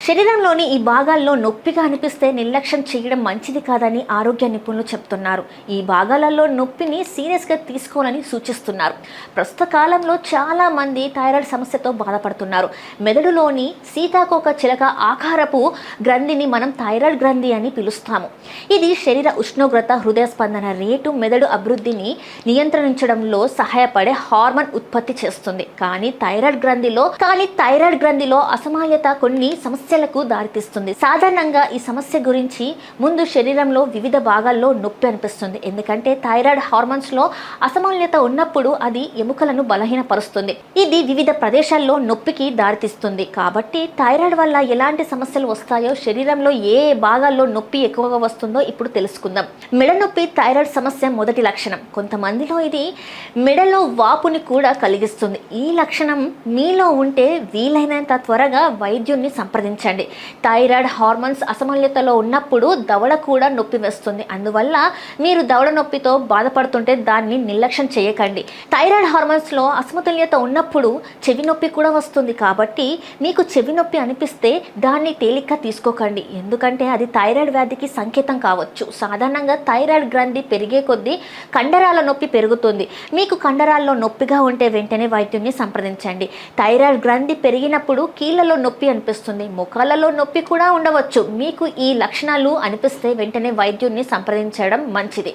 శరీరంలోని ఈ భాగాల్లో నొప్పిగా అనిపిస్తే నిర్లక్ష్యం చేయడం మంచిది కాదని ఆరోగ్య నిపుణులు చెప్తున్నారు. ఈ భాగాలలో నొప్పిని సీరియస్గా తీసుకోవాలని సూచిస్తున్నారు. ప్రస్తుత కాలంలో చాలా మంది థైరాయిడ్ సమస్యతో బాధపడుతున్నారు. మెదడులోని సీతాకోక చిలక ఆకారపు గ్రంథిని మనం థైరాయిడ్ గ్రంథి అని పిలుస్తాము. ఇది శరీర ఉష్ణోగ్రత, హృదయ స్పందన రేటు, మెదడు అభివృద్ధిని నియంత్రించడంలో సహాయపడే హార్మోన్ ఉత్పత్తి చేస్తుంది. కానీ థైరాయిడ్ గ్రంథిలో అసమానత కొన్ని సమస్యలకు దారితీస్తుంది. సాధారణంగా ఈ సమస్య గురించి ముందు శరీరంలో వివిధ భాగాల్లో నొప్పి అనిపిస్తుంది. ఎందుకంటే థైరాయిడ్ హార్మోన్స్ లో అసమతుల్యత ఉన్నప్పుడు అది ఎముకలను బలహీనపరుస్తుంది. ఇది వివిధ ప్రదేశాల్లో నొప్పికి దారితీస్తుంది. కాబట్టి థైరాయిడ్ వల్ల ఎలాంటి సమస్యలు వస్తాయో, శరీరంలో ఏ భాగాల్లో నొప్పి ఎక్కువగా వస్తుందో ఇప్పుడు తెలుసుకుందాం. మెడ నొప్పి థైరాయిడ్ సమస్య మొదటి లక్షణం. కొంతమందిలో ఇది మెడలో వాపుని కూడా కలిగిస్తుంది. ఈ లక్షణం మీలో ఉంటే వీలైనంత త్వరగా వైద్యుని సంప్రదించండి. థైరాయిడ్ హార్మోన్స్ అసమతుల్యతలో ఉన్నప్పుడు దవడ కూడా నొప్పి వేస్తుంది. అందువల్ల మీరు దవడ నొప్పితో బాధపడుతుంటే దాన్ని నిర్లక్ష్యం చేయకండి. థైరాయిడ్ హార్మోన్స్ లో అసమతుల్యత ఉన్నప్పుడు చెవి నొప్పి కూడా వస్తుంది. కాబట్టి మీకు చెవి నొప్పి అనిపిస్తే దాన్ని తేలిగ్గా తీసుకోకండి. ఎందుకంటే అది థైరాయిడ్ వ్యాధికి సంకేతం కావచ్చు. సాధారణంగా థైరాయిడ్ గ్రంథి పెరిగే కొద్దీ కండరాల నొప్పి పెరుగుతుంది. మీకు కండరాల్లో నొప్పిగా ఉంటే వెంటనే వైద్యుని సంప్రదించండి. థైరాయిడ్ గ్రంథి పెరిగినప్పుడు కీళ్ళలో నొప్పి అనిపిస్తుంది, ముఖాలలో నొప్పి కూడా ఉండవచ్చు. మీకు ఈ లక్షణాలు అనిపిస్తే వెంటనే వైద్యుని సంప్రదించడం మంచిది.